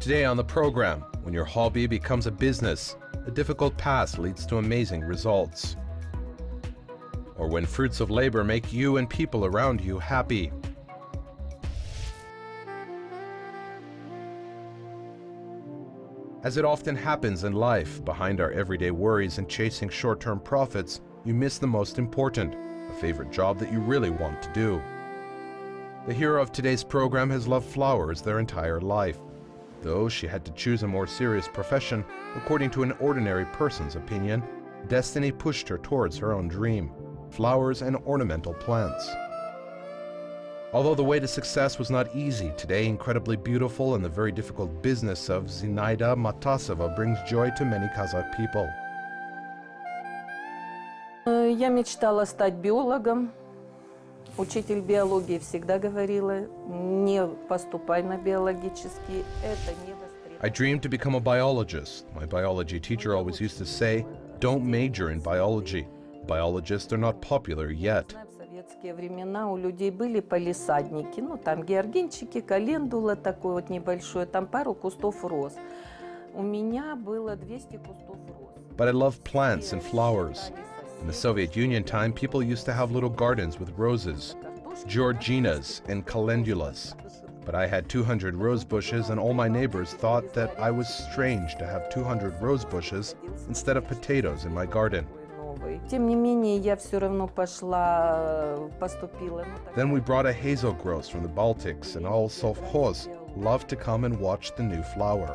Today on the program, when your hobby becomes a business, a difficult past leads to amazing results. Or when fruits of labor make you and people around you happy. As it often happens in life, behind our everyday worries and chasing short-term profits, you miss the most important, a favorite job that you really want to do. The hero of today's program has loved flowers their entire life. Though she had to choose a more serious profession, according to an ordinary person's opinion, destiny pushed her towards her own dream, flowers and ornamental plants. Although the way to success was not easy, today incredibly beautiful and the very difficult business of Zinaida Matasova brings joy to many Kazakh people. Я мечтала стать биологом. Учитель биологии всегда говорила: не поступай на биологический, это не востребовано. I dreamed to become a biologist. My biology teacher always used to say, don't major in biology. Biologists are not popular yet. В советские времена у людей были палисадники, ну там георгинчики, календула такой вот небольшой, там пару кустов роз. У меня было 200 кустов роз. But I love plants and flowers. In the Soviet Union time, people used to have little gardens with roses, georginas and calendulas. But I had 200 rose bushes and all my neighbors thought that I was strange to have 200 rose bushes instead of potatoes in my garden. Тем не менее, я все равно пошла, поступила. Then we brought a hazel gross from the Baltics and all sovkhoz loved to come and watch the new flower.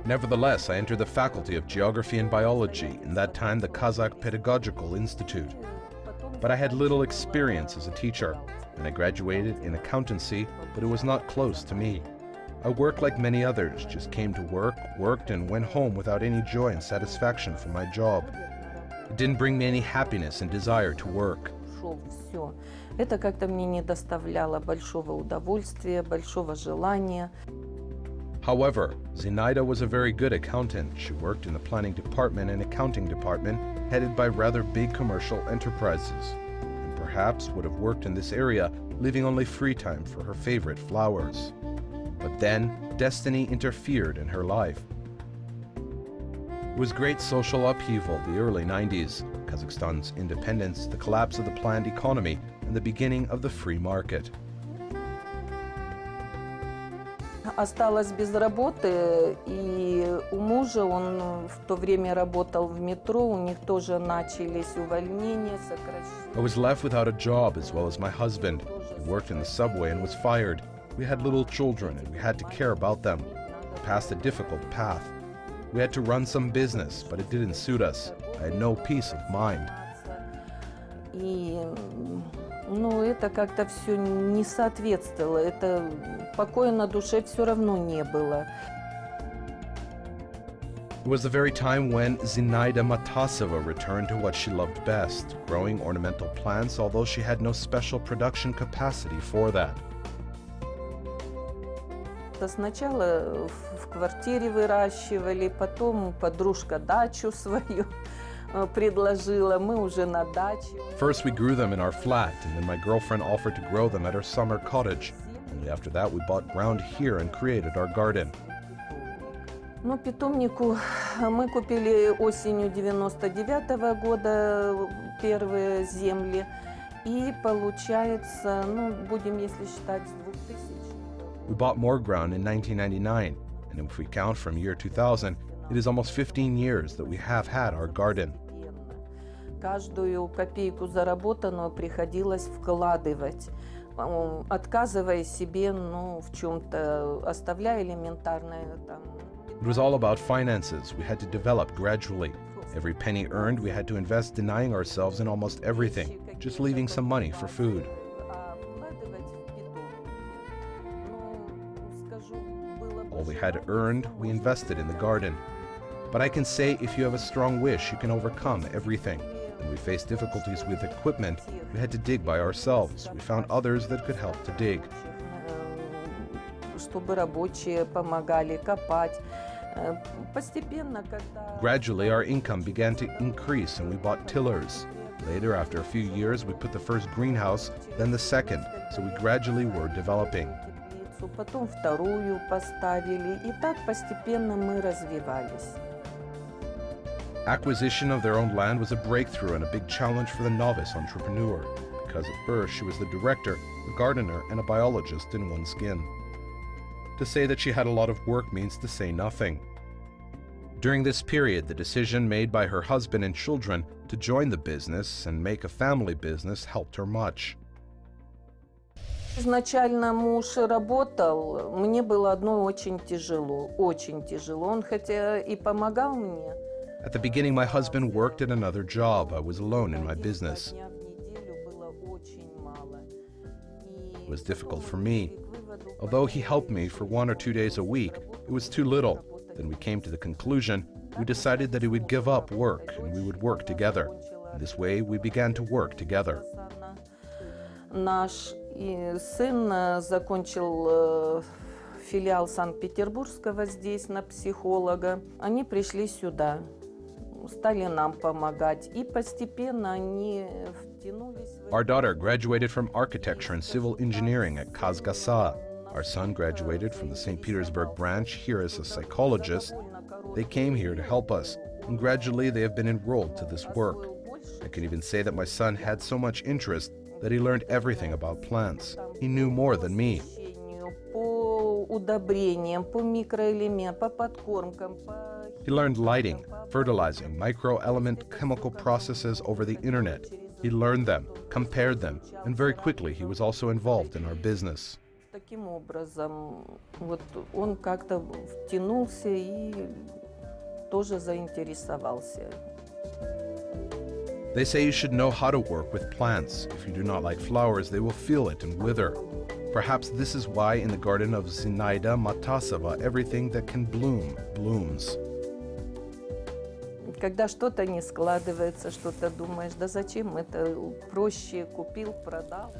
Nevertheless, I entered the Faculty of Geography and Biology, in that time the Kazakh Pedagogical Institute. But I had little experience as a teacher, and I graduated in accountancy, but it was not close to me. I worked like many others, just came to work, worked, and went home without any joy and satisfaction from my job. It didn't bring me any happiness and desire to work. Это как-то мне не доставляло большого удовольствия, большого желания. However, Zinaida was a very good accountant. She worked in the planning department and accounting department, headed by rather big commercial enterprises, and perhaps would have worked in this area, leaving only free time for her favorite flowers. But then, destiny interfered in her life. It was great social upheaval, the early 90s, Kazakhstan's independence, the collapse of the planned economy, and the beginning of the free market. Осталась без работы, и у мужа, он в то время работал в метро, у них тоже начались увольнения, сокращения. I was left without a job as well as my husband. He worked in the subway and was fired. We had little children and we had to care about them. I passed a difficult path. We had to run some business, but it didn't suit us. I had no peace of mind. И, ну, это как-то все не соответствовало. Это покоя на душе все равно не было. It was the very time when Zinaida Matasova returned to what she loved best, growing ornamental plants, although she had no special production capacity for that. Сначала в квартире выращивали, потом подружка дачу свою предложила, мы уже на даче. First we grew them in our flat, and then my girlfriend offered to grow them at her summer cottage. Only after that we bought ground here and created our garden. Ну, питомнику мы купили осенью 99-го года первые земли, и получается, ну, будем, если считать, с 2000. We bought more ground in 1999, and if we count from year 2000, it is almost 15 years that we have had our garden. Каждую копейку заработанную приходилось вкладывать, отказывая себе, ну, в чем-то, оставляя элементарное там. It was all about finances. We had to develop gradually. Every penny earned, we had to invest, denying ourselves in almost everything, just leaving some money for food. All we had earned, we invested in the garden. But I can say if you have a strong wish, you can overcome everything. When we faced difficulties with equipment, we had to dig by ourselves. We found others that could help to dig. Чтобы рабочие помогали копать. Gradually, our income began to increase and we bought tillers. Later, after a few years, we put the first greenhouse, then the second, so we gradually were developing. лестницу, потом вторую поставили, и так постепенно мы развивались. Acquisition of their own land was a breakthrough and a big challenge for the novice entrepreneur, because at birth she was the director, a gardener, and a biologist in one skin. To say that she had a lot of work means to say nothing. During this period, the decision made by her husband and children to join the business and make a family business helped her much. Изначально муж работал, мне было одной очень тяжело, очень тяжело. Он хотя и помогал мне. At the beginning, my husband worked at another job. I was alone in my business. It was difficult for me. Although he helped me for 1 or 2 days a week, it was too little. Then we came to the conclusion, we decided that he would give up work and we would work together. In this way, we began to work together. Наш сын закончил филиал Санкт-Петербургского здесь на психолога. Они пришли сюда, стали нам помогать, и постепенно они втянулись. Our daughter graduated from architecture and civil engineering at Kazgasa. Our son graduated from the St. Petersburg branch here as a psychologist. They came here to help us, and gradually they have been enrolled to this work. I can even say that my son had so much interest that he learned everything about plants. He knew more than me. He learned lighting, fertilizing, microelement chemical processes over the internet. He learned them, compared them, and very quickly he was also involved in our business. Таким образом, вот он как-то втянулся и тоже заинтересовался. They say you should know how to work with plants. If you do not like flowers, they will feel it and wither. Perhaps this is why in the garden of Zinaida Matasova, everything that can bloom, blooms. Когда что-то не складывается, что-то думаешь, да зачем это, проще купил, продал.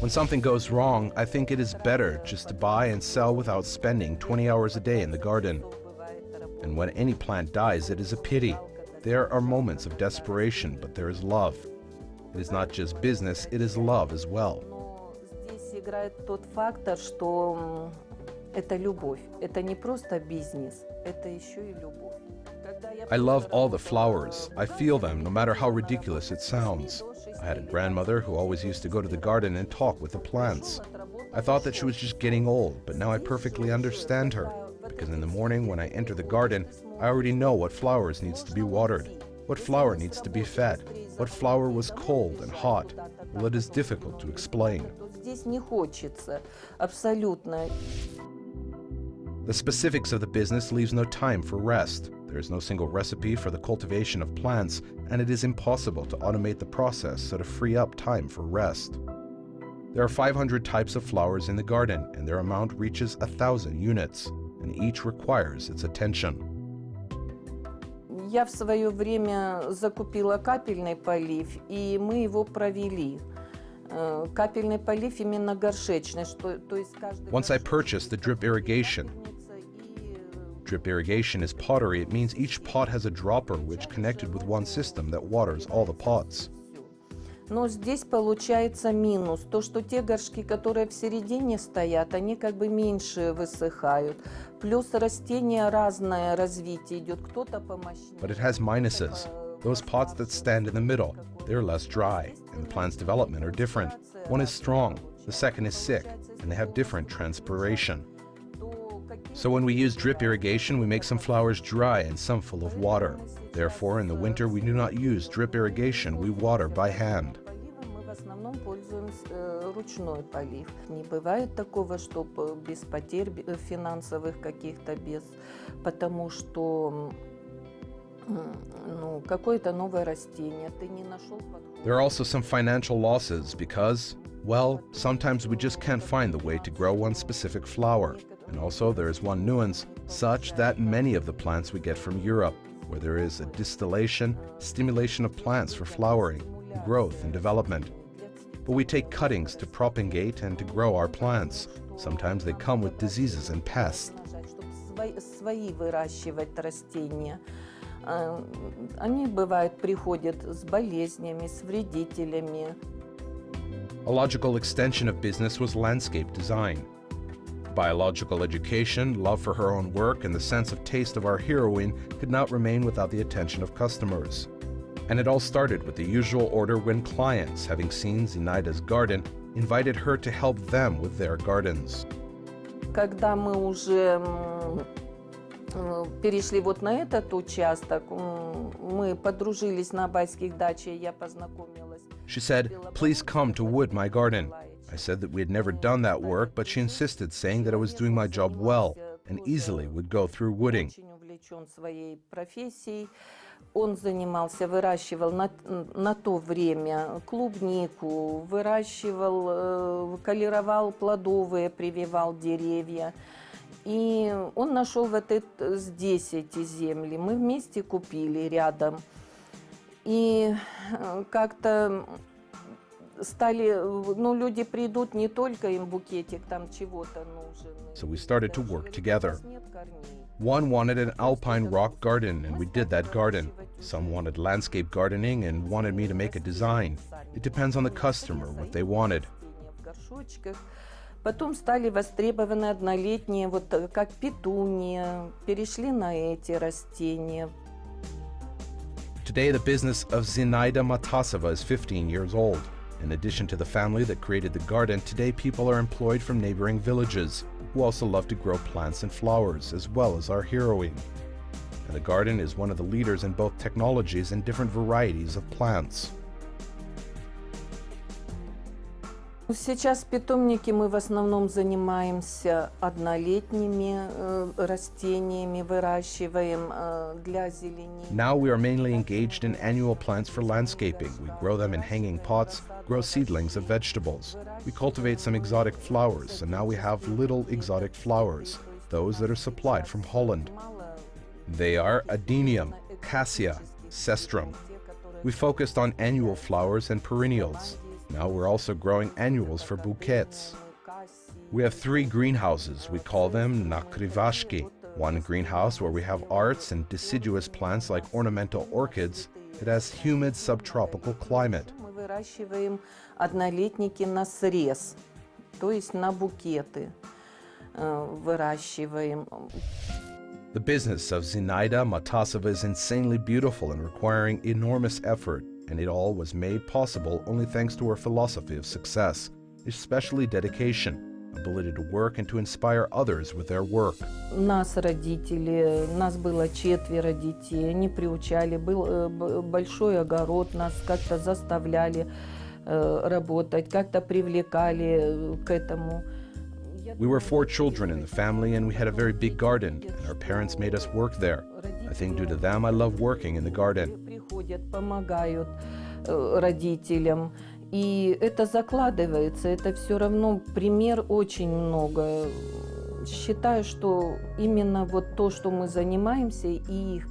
When something goes wrong, I think it is better just to buy and sell without spending 20 hours a day in the garden. And when any plant dies, it is a pity. There are moments of desperation, but there is love. It is not just business, it is love as well. Здесь играет тот фактор, что это любовь. Это не просто бизнес, это еще и любовь. I love all the flowers. I feel them, no matter how ridiculous it sounds. I had a grandmother who always used to go to the garden and talk with the plants. I thought that she was just getting old, but now I perfectly understand her. Because in the morning when I enter the garden, I already know what flowers needs to be watered, what flower needs to be fed, what flower was cold and hot. Well, it is difficult to explain. Здесь не хочется, абсолютно. The specifics of the business leaves no time for rest. There is no single recipe for the cultivation of plants, and it is impossible to automate the process so to free up time for rest. There are 500 types of flowers in the garden, and their amount reaches 1,000 units, and each requires its attention. Я в свое время закупила капельный полив, и мы его провели. Капельный полив именно горшечный, то есть каждый. Once I purchased the drip irrigation. Drip irrigation is pottery. It means each pot has a dropper which connected with one system that waters all the pots. Но здесь получается минус, то что те горшки, которые в середине стоят, они как бы меньше высыхают. Плюс растения разное развитие идет, кто-то помощнее. But it has minuses. Those pots that stand in the middle, they're less dry, and the plant's development are different. One is strong, the second is sick, and they have different transpiration. So when we use drip irrigation, we make some flowers dry and some full of water. Therefore, in the winter, we do not use drip irrigation, we water by hand. Мы в основном пользуемся ручной полив. Не бывает такого, чтобы без потерь финансовых каких-то, потому что какое-то новое растение ты не нашел подхода. There are also some financial losses because, well, sometimes we just can't find the way to grow one specific flower. And also there is one nuance, such that many of the plants we get from Europe, where there is a distillation, stimulation of plants for flowering, growth and development. But we take cuttings to propagate and to grow our plants. Sometimes they come with diseases and pests. Свои выращивать растения. Они, бывают, приходят с болезнями, с вредителями. A logical extension of business was landscape design. Biological education, love for her own work, and the sense of taste of our heroine could not remain without the attention of customers. And it all started with the usual order when clients, having seen Zinaida's garden, invited her to help them with their gardens. Когда мы уже перешли вот на этот участок, мы подружились на байских дачах, я познакомилась. She said, "Please come to wood my garden." I said that we had never done that work, but she insisted, saying that I was doing my job well and easily would go through wooding. Очень увлечен своей профессией. Он занимался, выращивал на то время клубнику, выращивал, колеровал плодовые, прививал деревья. И он нашел здесь эти земли. Мы вместе купили рядом. И как-то стали, люди придут, не только им букетик там чего-то нужен. So we started to work together. One wanted an alpine rock garden, and we did that garden. Some wanted landscape gardening and wanted me to make a design. It depends on the customer, what they wanted. Потом стали востребованы однолетние, вот как петуния, перешли на эти растения. Today, the business of Zinaida Matasova is 15 years old. In addition to the family that created the garden, today people are employed from neighboring villages who also love to grow plants and flowers, as well as our heroine. And the garden is one of the leaders in both technologies and different varieties of plants. Сейчас в питомнике мы в основном занимаемся однолетними растениями, выращиваем для зеленения. Now we are mainly engaged in annual plants for landscaping. We grow them in hanging pots, grow seedlings of vegetables. We cultivate some exotic flowers, and now we have little exotic flowers, those that are supplied from Holland. They are adenium, cassia, cestrum. We focused on annual flowers and perennials. Now we're also growing annuals for bouquets. We have 3 greenhouses. We call them nakrivashki. One greenhouse where we have arts and deciduous plants like ornamental orchids. It has humid subtropical climate. Мы выращиваем однолетники на срез, то есть на букеты выращиваем. The business of Zinaida Matasova is insanely beautiful and requiring enormous effort. And it all was made possible only thanks to her philosophy of success, especially dedication, ability to work and to inspire others with their work. Нас было 4 детей, они приучали, был большой огород, нас как-то заставляли работать, как-то привлекали к этому. We were 4 children in the family and we had a very big garden, and our parents made us work there. I think due to them I love working in the garden. Приходят, помогают родителям, и это закладывается, это все равно пример очень много. Считаю, что именно вот то, что мы занимаемся, и их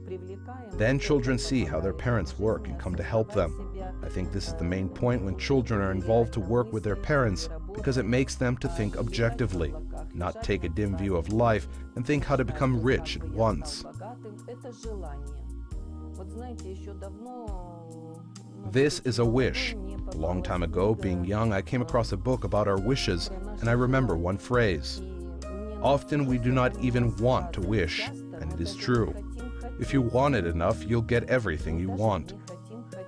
привлекаем. Then children see how their parents work and come to help them. I think this is the main point when children are involved to work with their parents, because it makes them to think objectively, not take a dim view of life and think how to become rich at once. This is a wish. A long time ago, being young, I came across a book about our wishes, and I remember one phrase. Often we do not even want to wish, and it is true. If you want it enough, you'll get everything you want.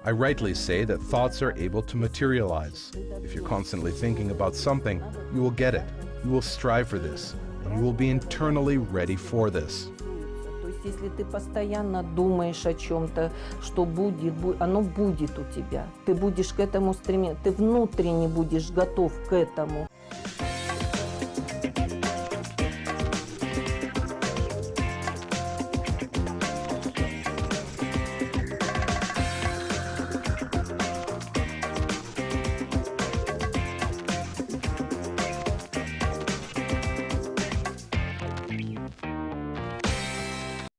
I rightly say that thoughts are able to materialize. If you're constantly thinking about something, you will get it. You will strive for this, and you will be internally ready for this. Если ты постоянно думаешь о чем-то, что будет, оно будет у тебя. Ты будешь к этому стремиться, ты внутренне будешь готов к этому.